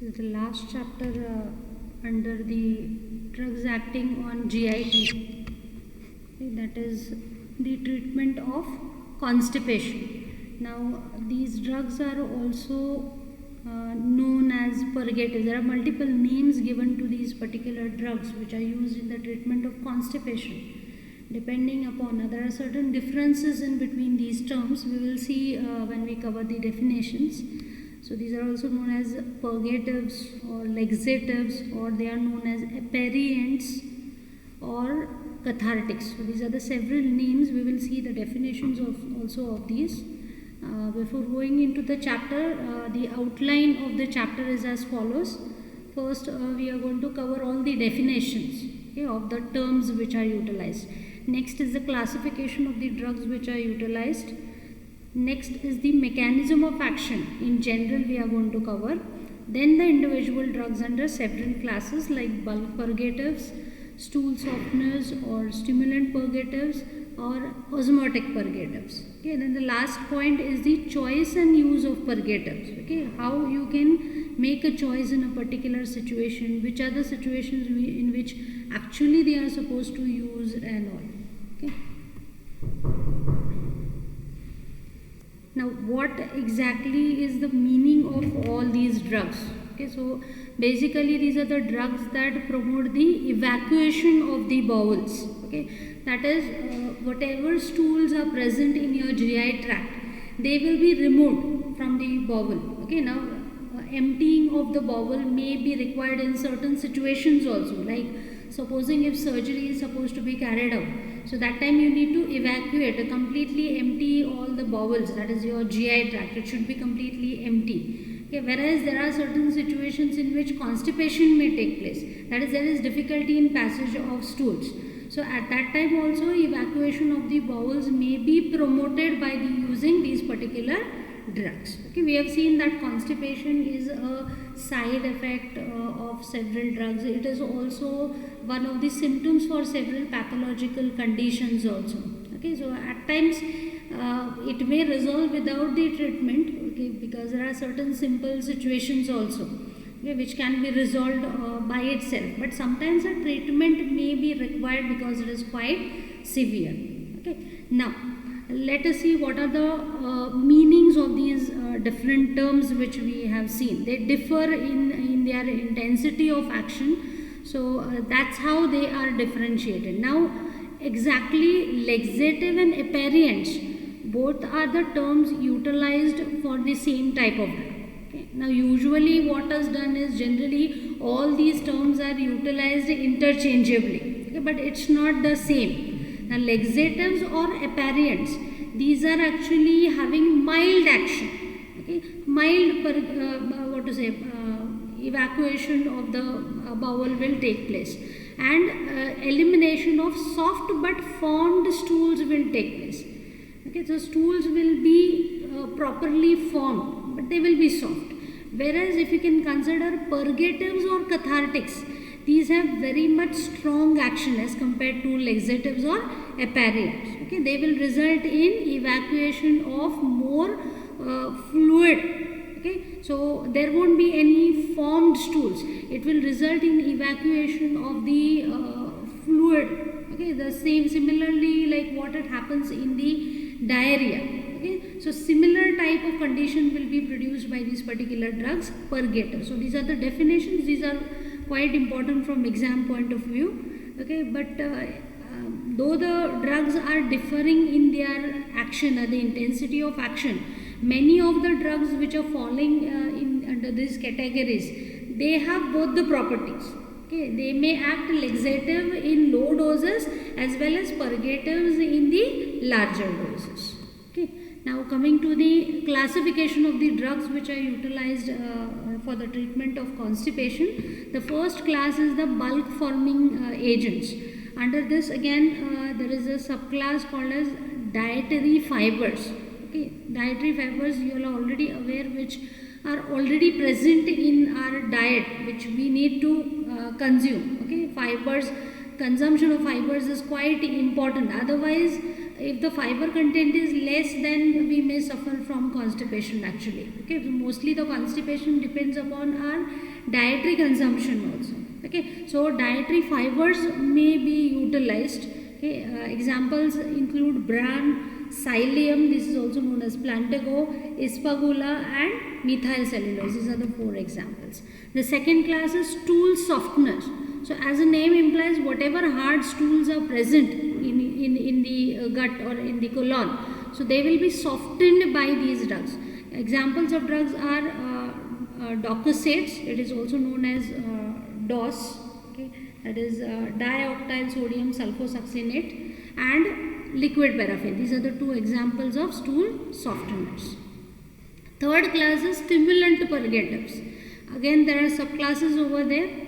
This is the last chapter under the drugs acting on GIT. Okay, that is the treatment of constipation. Now, these drugs are also known as purgatives. There are multiple names given to these particular drugs which are used in the treatment of constipation. Depending upon, there are certain differences in between these terms. We will see when we cover the definitions. So these are also known as purgatives or laxatives, or they are known as aperients or cathartics. So these are the several names. We will see the definitions of also of these. Before going into the chapter, the outline of the chapter is as follows. First, we are going to cover all the definitions, okay, of the terms which are utilized. Next is the classification of the drugs which are utilized. Next is the mechanism of action. In general, we are going to cover. Then the individual drugs under several classes like bulk purgatives, stool softeners or stimulant purgatives, or osmotic purgatives. Okay, then the last point is the choice and use of purgatives. Okay, how you can make a choice in a particular situation, which are the situations in which actually they are supposed to use and all. Okay. Now, what exactly is the meaning of all these drugs? Okay, so basically these are the drugs that promote the evacuation of the bowels. Okay, that is, whatever stools are present in your GI tract, they will be removed from the bowel. Okay, now emptying of the bowel may be required in certain situations also, like supposing if surgery is supposed to be carried out, so that time you need to evacuate, completely empty all the bowels, that is your GI tract, it should be completely empty. Okay, whereas there are certain situations in which constipation may take place, that is, there is difficulty in passage of stools. So at that time also evacuation of the bowels may be promoted by using these particular drugs. Okay, we have seen that constipation is a side effect of several drugs. It is also one of the symptoms for several pathological conditions also. Okay, so at times it may resolve without the treatment. Okay, because there are certain simple situations also, okay, which can be resolved by itself, but sometimes a treatment may be required because it is quite severe. Okay, now let us see what are the meanings of these different terms which we have seen. They differ in their intensity of action, so that's how they are differentiated. Now, exactly laxative and aperients, both are the terms utilized for the same type of drug. Okay. Now, usually what is done is generally all these terms are utilized interchangeably, okay, but it's not the same. Now, laxatives or aperients, these are actually having mild action, okay, mild evacuation of the bowel will take place, and elimination of soft but formed stools will take place. Okay, so stools will be properly formed, but they will be soft. Whereas if you can consider purgatives or cathartics, these have very much strong action as compared to laxatives or aperients. Okay, they will result in evacuation of more fluid. Okay, so there won't be any formed stools. It will result in evacuation of the fluid. Okay, the same similarly like what it happens in the diarrhea. Okay, so similar type of condition will be produced by these particular drugs, purgative. So these are the definitions. These are quite important from exam point of view. Okay, but though the drugs are differing in their action or the intensity of action, many of the drugs which are falling under these categories, they have both the properties. Okay, they may act laxative in low doses as well as purgatives in the larger doses. Okay, now coming to the classification of the drugs which are utilized for the treatment of constipation, the first class is the bulk forming agents. Under this again there is a subclass called as dietary fibers. Okay, dietary fibers you are already aware, which are already present in our diet, which we need to consume. Okay, fibers, consumption of fibers is quite important. Otherwise, if the fiber content is less, then we may suffer from constipation actually. Okay, so mostly the constipation depends upon our dietary consumption also. Okay, so dietary fibers may be utilized. Okay, examples include bran, psyllium, this is also known as plantago, ispagula and methyl cellulose. These are the 4 examples. The second class is stool softeners. So as the name implies, whatever hard stools are present in the gut or in the colon, so they will be softened by these drugs. Examples of drugs are docosahexanes, it is also known as DOS, okay, that is dioctyl sodium sulfosuccinate, and liquid paraffin. These are the 2 examples of stool softeners. Third class is stimulant purgatives. Again, there are subclasses over there.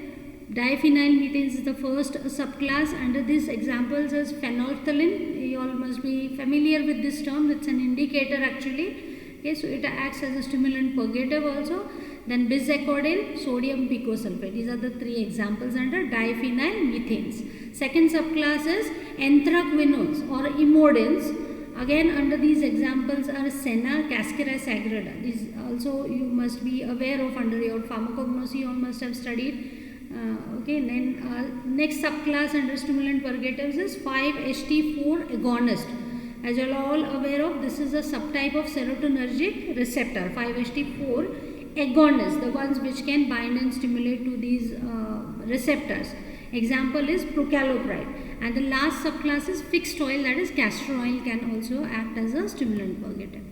Diphenylmethanes is the first subclass. Under this, examples is phenolphthalein. You all must be familiar with this term. It's an indicator actually. Okay, so it acts as a stimulant purgative also. Then bisacodyl, sodium picosulfate. These are the 3 examples under diphenylmethanes. Second subclass is anthraquinones or imodins. Again, under these examples are Senna, Cascara, Sagrada. These also you must be aware of under your pharmacognosy. You all must have studied. Okay, then next subclass under stimulant purgatives is 5-HT4 agonist. As you are all aware of, this is a subtype of serotonergic receptor, 5-HT4 agonists, the ones which can bind and stimulate to these receptors. Example is procalopride. And the last subclass is fixed oil, that is castor oil can also act as a stimulant purgative.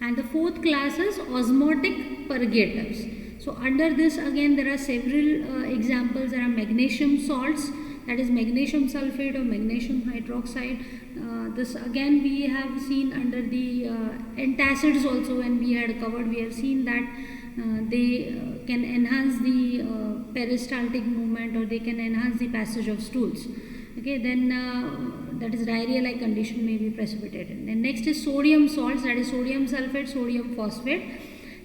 And the fourth class is osmotic purgatives. So under this again there are several examples. There are magnesium salts, that is magnesium sulfate or magnesium hydroxide. This again we have seen under the antacids also, when we had covered, we have seen that they can enhance the peristaltic movement, or they can enhance the passage of stools. Okay, then that is diarrhea-like condition may be precipitated. Then next is sodium salts, that is sodium sulfate, sodium phosphate.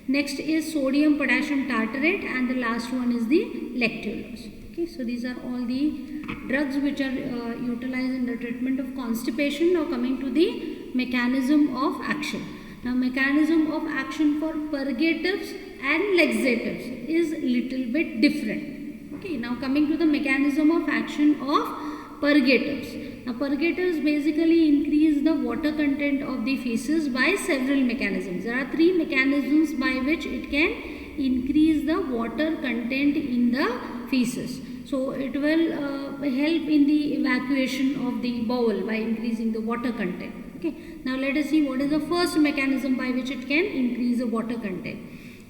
Next is sodium potassium tartarate, and the last one is the lactulose. Okay, so these are all the drugs which are utilized in the treatment of constipation. Now coming to the mechanism of action. Now mechanism of action for purgatives and laxatives is little bit different. Okay, now coming to the mechanism of action of purgatives. Now purgatives basically increase the water content of the feces by several mechanisms. There are 3 mechanisms by which it can increase the water content in the feces. So it will help in the evacuation of the bowel by increasing the water content. Okay, now let us see what is the first mechanism by which it can increase the water content.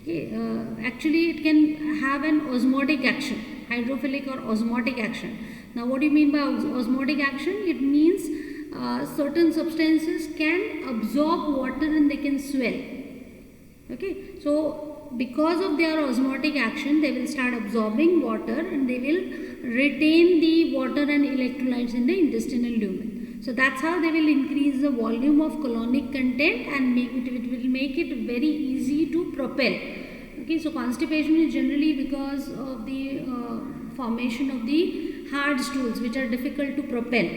Okay, actually it can have an osmotic action, hydrophilic or osmotic action. Now what do you mean by osmotic action? It means certain substances can absorb water and they can swell. Okay, so because of their osmotic action, they will start absorbing water and they will retain the water and electrolytes in the intestinal lumen. So that's how they will increase the volume of colonic content and it will make it very easy to propel. Okay, so constipation is generally because of the formation of the hard stools which are difficult to propel.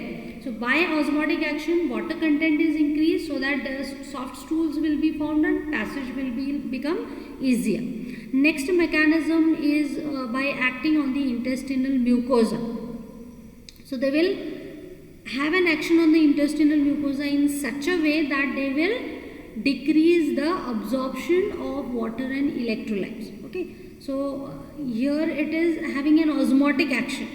So by osmotic action, water content is increased so that the soft stools will be formed and passage will become easier. Next mechanism is by acting on the intestinal mucosa. So they will have an action on the intestinal mucosa in such a way that they will decrease the absorption of water and electrolytes. Okay, so here it is having an osmotic action,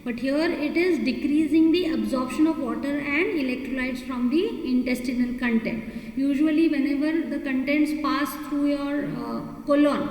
but here it is decreasing the absorption of water and electrolytes from the intestinal content. Usually whenever the contents pass through your colon,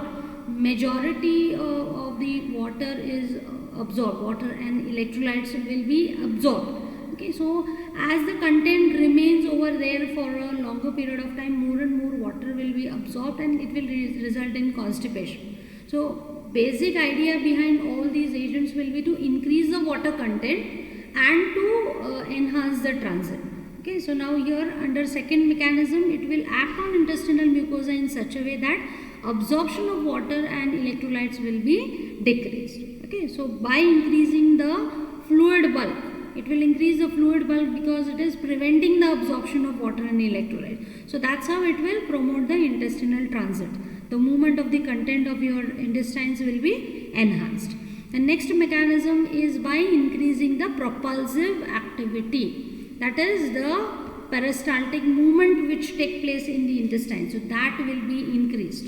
majority of the water is absorbed, water and electrolytes will be absorbed. Okay, so as the content remains over there for a longer period of time, more and more water will be absorbed and it will result in constipation. So basic idea behind all these agents will be to increase the water content and to enhance the transit. Okay, so now here under second mechanism, it will act on intestinal mucosa in such a way that absorption of water and electrolytes will be decreased. Okay, so by increasing the fluid bulk It will increase the fluid bulk because it is preventing the absorption of water and electrolyte. So that's how it will promote the intestinal transit. The movement of the content of your intestines will be enhanced. The next mechanism is by increasing the propulsive activity. That is the peristaltic movement which take place in the intestine. So that will be increased.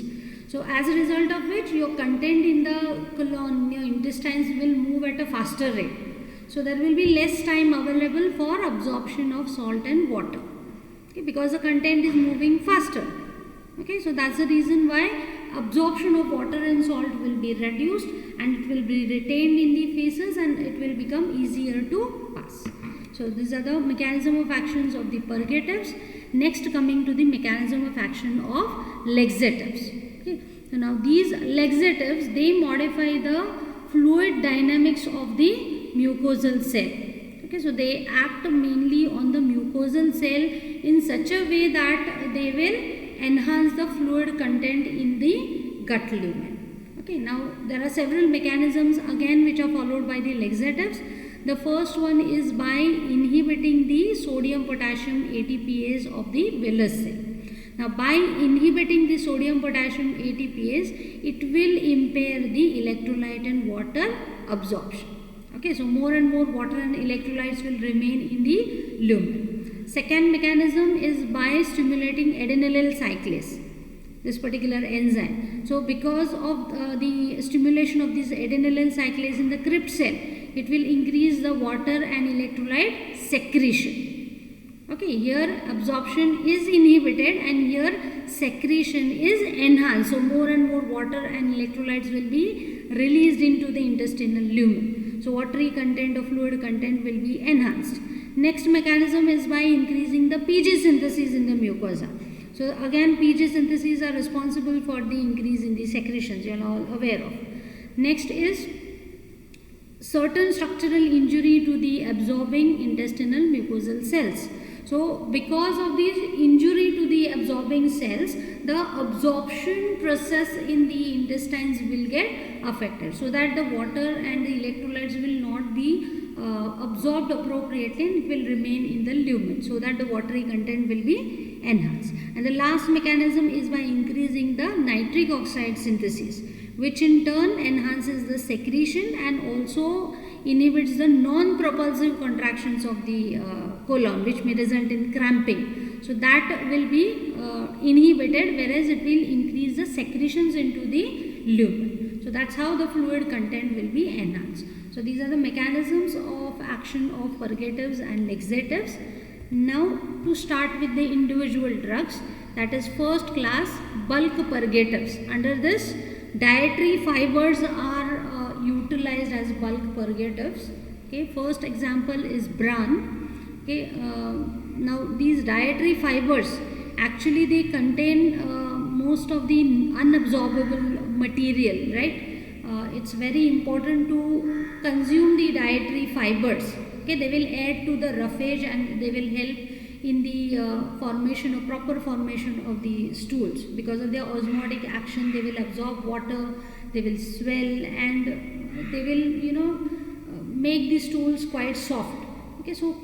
So as a result of which your content in the colon, your intestines will move at a faster rate. So there will be less time available for absorption of salt and water. Okay, because the content is moving faster. Okay, so that's the reason why absorption of water and salt will be reduced and it will be retained in the feces and it will become easier to pass. So these are the mechanism of actions of the purgatives. Next, coming to the mechanism of action of laxatives. Okay, so now these laxatives, they modify the fluid dynamics of the mucosal cell. Okay, so they act mainly on the mucosal cell in such a way that they will enhance the fluid content in the gut lumen. Okay, now there are several mechanisms again which are followed by the laxatives. The first one is by inhibiting the sodium potassium ATPase of the villus cell. Now by inhibiting the sodium potassium ATPase, it will impair the electrolyte and water absorption. Okay, so more and more water and electrolytes will remain in the lumen. Second mechanism is by stimulating adenylyl cyclase, this particular enzyme. So because of the stimulation of this adenylyl cyclase in the crypt cell, it will increase the water and electrolyte secretion. Okay, here absorption is inhibited and here secretion is enhanced. So more and more water and electrolytes will be released into the intestinal lumen. So watery content or fluid content will be enhanced. Next mechanism is by increasing the PG synthesis in the mucosa. So again, PG synthesis are responsible for the increase in the secretions, you are all aware of. Next is certain structural injury to the absorbing intestinal mucosal cells. So because of this injury to the absorbing cells, the absorption process in the intestines will get affected, so that the water and the electrolytes will not be absorbed appropriately and it will remain in the lumen, so that the watery content will be enhanced. And the last mechanism is by increasing the nitric oxide synthesis, which in turn enhances the secretion and also inhibits the non-propulsive contractions of the colon, which may result in cramping. So that will be inhibited, whereas it will increase the secretions into the lumen. So that's how the fluid content will be enhanced. So these are the mechanisms of action of purgatives and laxatives. Now to start with the individual drugs, that is first class bulk purgatives. Under this, dietary fibers are utilized as bulk purgatives. Okay, first example is bran. Okay, now these dietary fibers, actually they contain most of the unabsorbable material, right? It's very important to consume the dietary fibers. Okay, they will add to the roughage and they will help in the formation or proper formation of the stools. Because of their osmotic action, they will absorb water, they will swell, and they will make the stools quite soft. Okay, so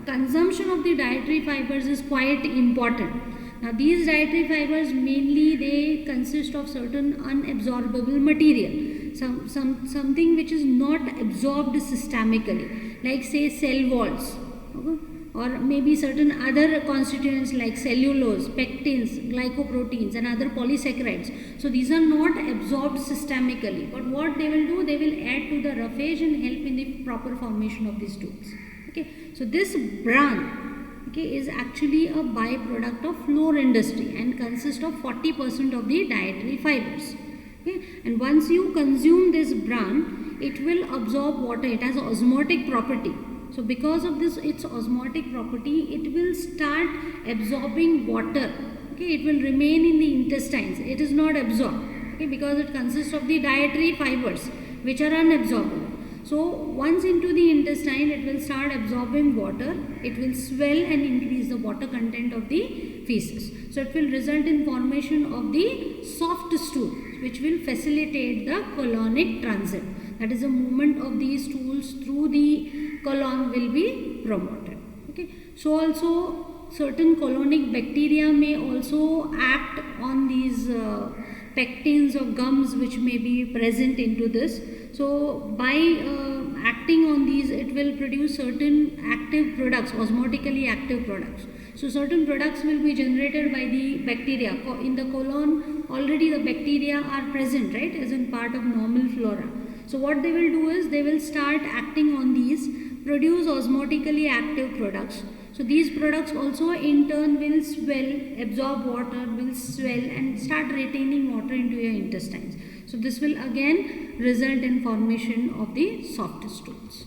consumption of the dietary fibers is quite important. Now these dietary fibers mainly they consist of certain unabsorbable material, something which is not absorbed systemically, like say cell walls, okay? Or maybe certain other constituents like cellulose, pectins, glycoproteins and other polysaccharides. So these are not absorbed systemically, but what they will do, they will add to the roughage and help in the proper formation of the stools. Okay, so this bran, okay, is actually a byproduct of flour industry and consists of 40% of the dietary fibers. Okay, and once you consume this bran, it will absorb water. It has osmotic property. So because of this its osmotic property, it will start absorbing water. Okay, it will remain in the intestines. It is not absorbed. Okay, because it consists of the dietary fibers which are unabsorbable. So once into the intestine, it will start absorbing water. It will swell and increase the water content of the feces. So it will result in formation of the soft stool, which will facilitate the colonic transit. That is the movement of these stools stools through the colon will be promoted. Okay, so also certain colonic bacteria may also act on these pectins or gums which may be present into this. So by acting on these, it will produce certain active products, osmotically active products. So certain products will be generated by the bacteria. In the colon already the bacteria are present, right, as in part of normal flora. So what they will do is they will start acting on these, produce osmotically active products. So these products also in turn will swell, absorb water, will swell and start retaining water into your intestines. So this will again result in formation of the soft stools.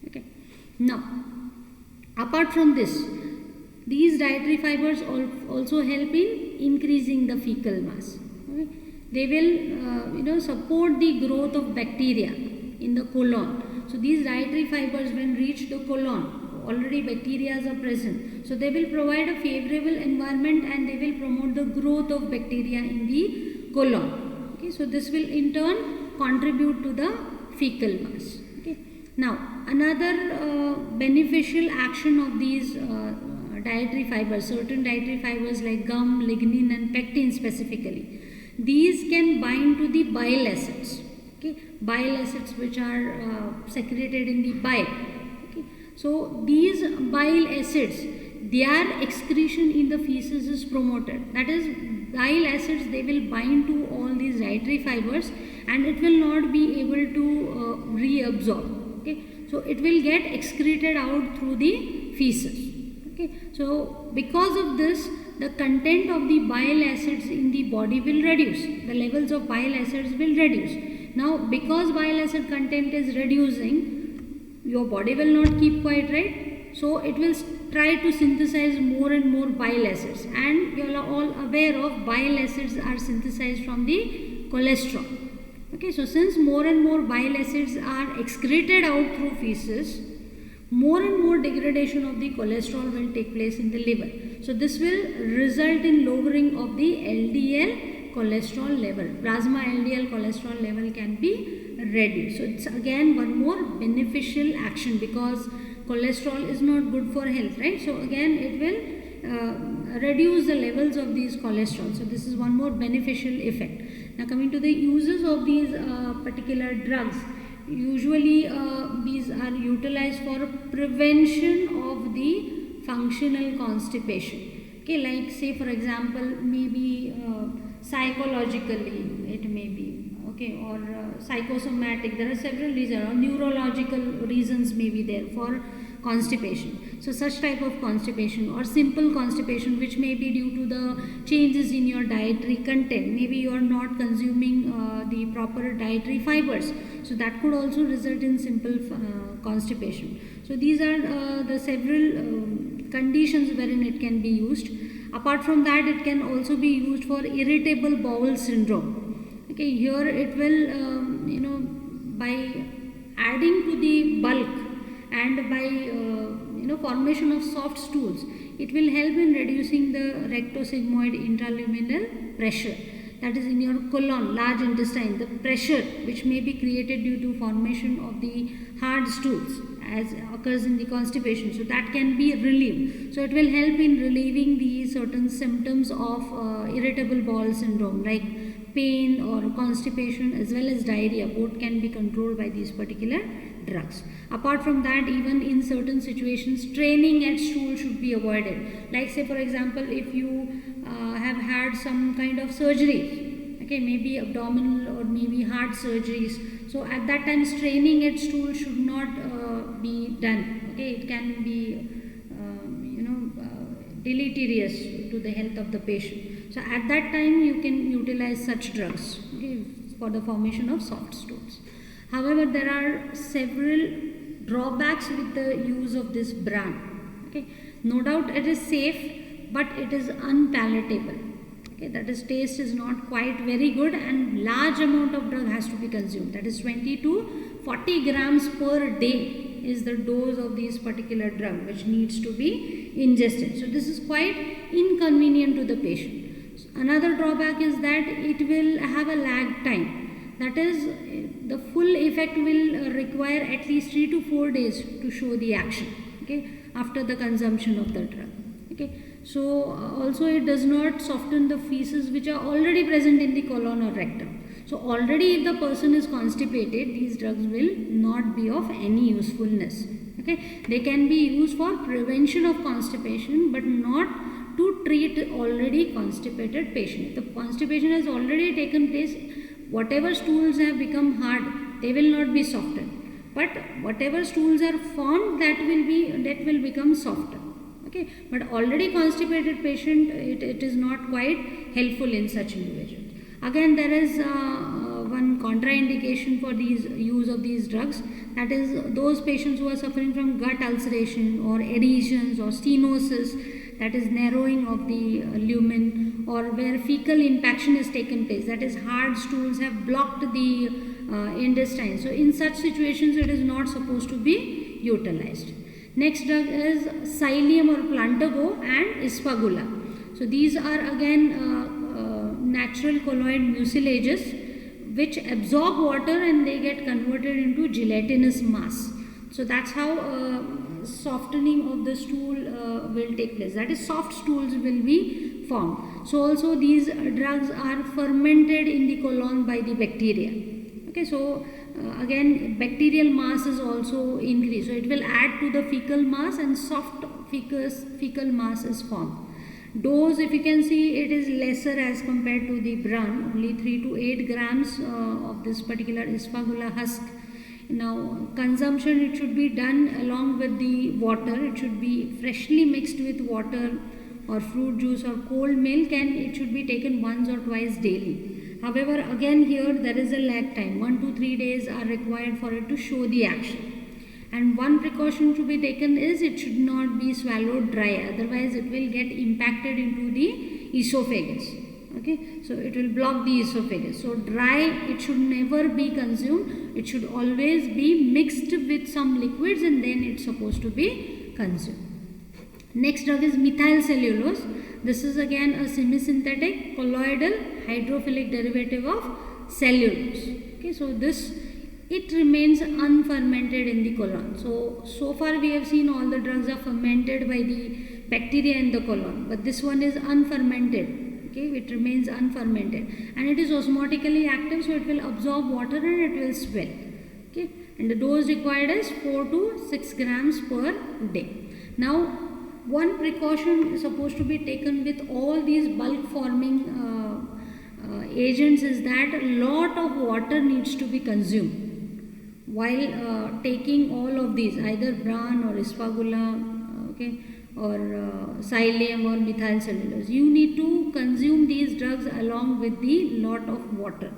Okay. Now, apart from this, these dietary fibers also help in increasing the fecal mass. Okay. They will support the growth of bacteria in the colon. So these dietary fibers, when reach the colon, already bacteria are present. So they will provide a favorable environment and they will promote the growth of bacteria in the colon. Okay, so this will in turn contribute to the fecal mass. Okay. Now another beneficial action of these dietary fibers, certain dietary fibers like gum, lignin and pectin specifically, these can bind to the bile acids. Okay, bile acids which are secreted in the bile. So these bile acids, their excretion in the feces is promoted. That is, bile acids, they will bind to all these dietary fibers and it will not be able to reabsorb. Okay, so it will get excreted out through the feces. Okay, so because of this, the content of the bile acids in the body will reduce. The levels of bile acids will reduce. Now, because bile acid content is reducing, your body will not keep quiet, right? So it will try to synthesize more and more bile acids, and you are all aware of bile acids are synthesized from the cholesterol. Okay, so since more and more bile acids are excreted out through feces, more and more degradation of the cholesterol will take place in the liver. So this will result in lowering of the LDL cholesterol level. Plasma LDL cholesterol level can be reduced. So it's again one more beneficial action, because cholesterol is not good for health, right? So again it will reduce the levels of these cholesterol. So this is one more beneficial effect. Now coming to the uses of these particular drugs, usually these are utilized for prevention of the functional constipation. Okay, like say for example, maybe psychologically it may be, okay, or psychosomatic. There are several reasons, or neurological reasons may be there for constipation. So such type of constipation or simple constipation, which may be due to the changes in your dietary content. Maybe you are not consuming the proper dietary fibers. So that could also result in simple constipation. So these are the several conditions wherein it can be used. Apart from that, it can also be used for irritable bowel syndrome. Okay, here it will, by adding to the bulk and by formation of soft stools, it will help in reducing the rectosigmoid intraluminal pressure. That is in your colon, large intestine, the pressure which may be created due to formation of the hard stools as occurs in the constipation. So that can be relieved. So it will help in relieving the certain symptoms of irritable bowel syndrome, like pain or constipation as well as diarrhea. Both can be controlled by these particular drugs. Apart from that, even in certain situations, straining at stool should be avoided. Like say for example, if you have had some kind of surgery, okay, maybe abdominal or maybe heart surgeries. So at that time, straining at stool should not be done. Okay, it can be deleterious to the health of the patient. So at that time, you can utilize such drugs, okay, for the formation of soft stools. However, there are several drawbacks with the use of this brand. Okay, no doubt it is safe, but it is unpalatable. Okay, that is, taste is not quite very good, and large amount of drug has to be consumed. That is 20 to 40 grams per day is the dose of this particular drug which needs to be ingested. So this is quite inconvenient to the patient. Another drawback is that it will have a lag time. that is, the full effect will require at least 3 to 4 days to show the action, okay, after the consumption of the drug. Okay, so also it does not soften the feces which are already present in the colon or rectum. So already if the person is constipated, these drugs will not be of any usefulness. Okay, they can be used for prevention of constipation, but not to treat already constipated patient. If the constipation has already taken place, whatever stools have become hard, they will not be softened. But whatever stools are formed, that will become softer. Okay, but already constipated patient, it is not quite helpful in such individuals. Again, there is one contraindication for these use of these drugs, that is those patients who are suffering from gut ulceration or adhesions or stenosis, that is narrowing of the lumen, or where fecal impaction has taken place, that is hard stools have blocked the intestine. So in such situations it is not supposed to be utilized. Next drug is psyllium or plantago and isfagula. So these are again natural colloid mucilages which absorb water and they get converted into gelatinous mass. So that's how softening of the stool will take place. That is, soft stools will be formed. So also these drugs are fermented in the colon by the bacteria. Okay, so again bacterial mass is also increased. So it will add to the fecal mass and soft fecal mass is formed. Dose, if you can see, it is lesser as compared to the bran, only 3 to 8 grams of this particular isfagula husk. Now consumption, it should be done along with the water. It should be freshly mixed with water or fruit juice or cold milk, and it should be taken once or twice daily. However, again here there is a lag time. 1 to 3 days are required for it to show the action. And one precaution to be taken is it should not be swallowed dry, otherwise it will get impacted into the esophagus. Okay, so it will block the esophagus. So dry, it should never be consumed. It should always be mixed with some liquids and then it's supposed to be consumed. Next drug is methyl cellulose. This is again a semisynthetic colloidal hydrophilic derivative of cellulose. Okay, so this, it remains unfermented in the colon. So far we have seen all the drugs are fermented by the bacteria in the colon, but this one is unfermented. Okay, it remains unfermented and it is osmotically active, so it will absorb water and it will swell. Okay, and the dose required is 4 to 6 grams per day. Now, one precaution is supposed to be taken with all these bulk forming agents is that a lot of water needs to be consumed while taking all of these, either bran or isfagula, okay, or psyllium or methyl cellulose. You need to consume these drugs along with the lot of water.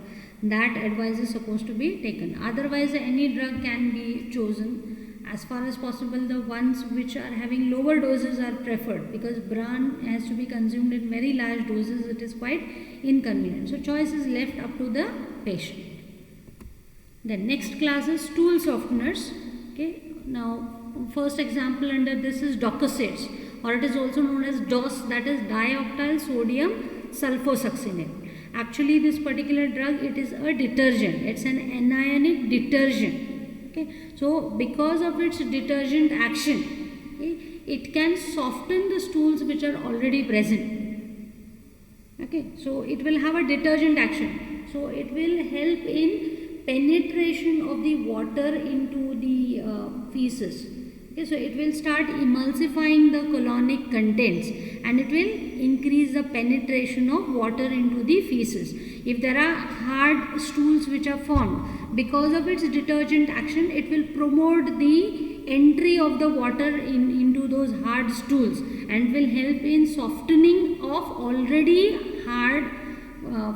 That advice is supposed to be taken. Otherwise, any drug can be chosen. As far as possible, the ones which are having lower doses are preferred, because bran has to be consumed in very large doses. It is quite inconvenient. So choice is left up to the patient. The next class is stool softeners. Okay, now first example under this is docosets, or it is also known as DOS, that is dioctyl sodium sulfosuccinate. Actually, this particular drug, it is a detergent. It's an anionic detergent. Okay, so because of its detergent action, okay, it can soften the stools which are already present. Okay, so it will have a detergent action. So it will help in penetration of the water into the feces. Okay, so it will start emulsifying the colonic contents and it will increase the penetration of water into the feces. If there are hard stools which are formed, because of its detergent action, it will promote the entry of the water into those hard stools and will help in softening of already hard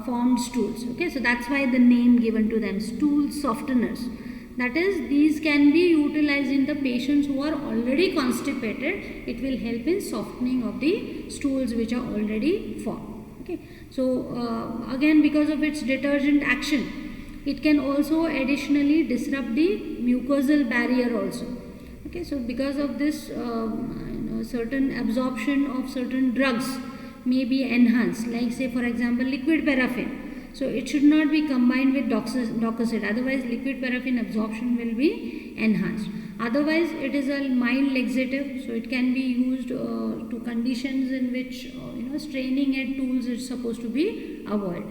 formed stools. Okay, so that's why the name given to them, stool softeners. That is, these can be utilized in the patients who are already constipated. It will help in softening of the stools which are already formed. Okay, so again, because of its detergent action, it can also additionally disrupt the mucosal barrier also. Okay, so because of this, certain absorption of certain drugs may be enhanced, like say for example liquid paraffin. So it should not be combined with Dococet, otherwise liquid paraffin absorption will be enhanced. Otherwise it is a mild laxative, so it can be used to conditions in which straining at tools is supposed to be avoided.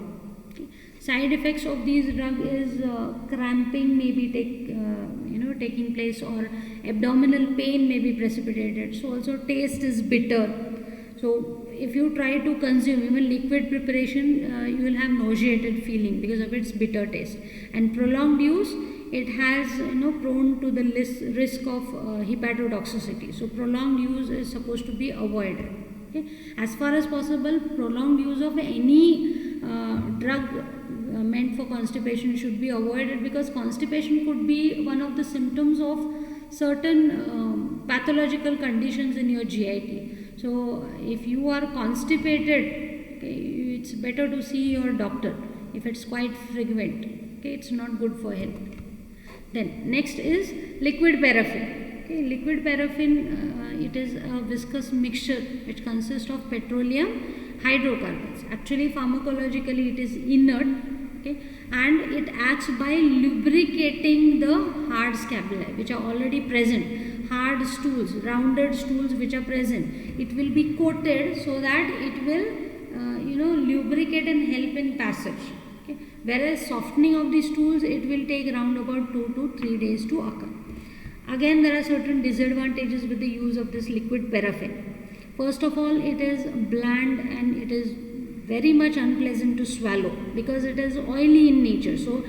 Okay. Side effects of these drugs is cramping may be taking place, or abdominal pain may be precipitated. So also taste is bitter. So if you try to consume even liquid preparation, you will have nauseated feeling because of its bitter taste. And prolonged use, it has prone to the risk of hepatotoxicity. So prolonged use is supposed to be avoided. Okay. As far as possible, prolonged use of any drug meant for constipation should be avoided, because constipation could be one of the symptoms of certain pathological conditions in your GIT. So if you are constipated, okay, it's better to see your doctor if it's quite frequent. Okay, it's not good for health. Then next is liquid paraffin. Okay, liquid paraffin, it is a viscous mixture which consists of petroleum hydrocarbons. Actually pharmacologically it is inert, okay, and it acts by lubricating the hard scapulae which are already present. Hard stools, rounded stools which are present, it will be coated so that it will lubricate and help in passage. Okay. Whereas softening of the stools, it will take around about 2 to 3 days to occur. Again, there are certain disadvantages with the use of this liquid paraffin. First of all, it is bland and it is very much unpleasant to swallow because it is oily in nature. So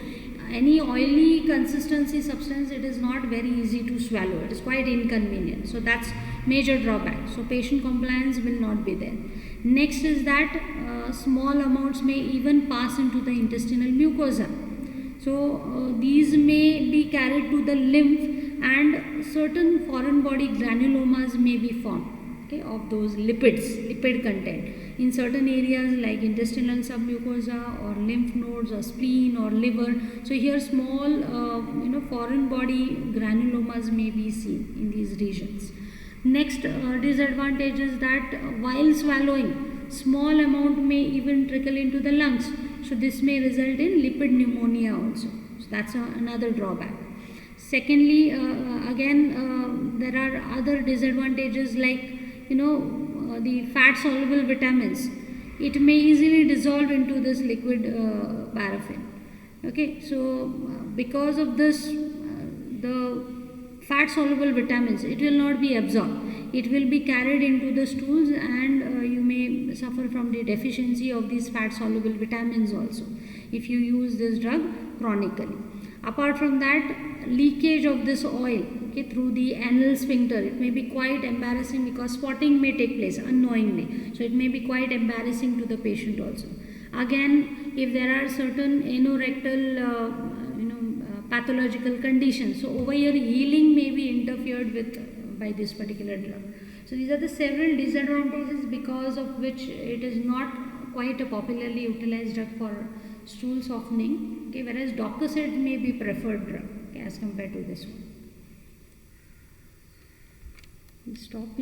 any oily consistency substance, it is not very easy to swallow. It is quite inconvenient. So that's major drawback. So patient compliance will not be there. Next is that small amounts may even pass into the intestinal mucosa. So these may be carried to the lymph, and certain foreign body granulomas may be formed. Okay, of those lipid content in certain areas like intestinal submucosa or lymph nodes or spleen or liver. So here small foreign body granulomas may be seen in these regions. Next disadvantage is that while swallowing, small amount may even trickle into the lungs. So this may result in lipid pneumonia also. So that's another drawback. Secondly, again there are other disadvantages like the fat soluble vitamins. It may easily dissolve into this liquid paraffin. Okay, so because of this, the fat soluble vitamins, it will not be absorbed. It will be carried into the stools, and you may suffer from the deficiency of these fat soluble vitamins also if you use this drug chronically. Apart from that, leakage of this oil, okay, through the anal sphincter, it may be quite embarrassing because spotting may take place unknowingly. So it may be quite embarrassing to the patient also. Again, if there are certain anorectal pathological conditions, so over here healing may be interfered with by this particular drug. So these are the several disadvantages because of which it is not quite a popularly utilized drug for stool softening. Okay, whereas Dococet may be preferred drug, okay, as compared to this one. We'll stop here.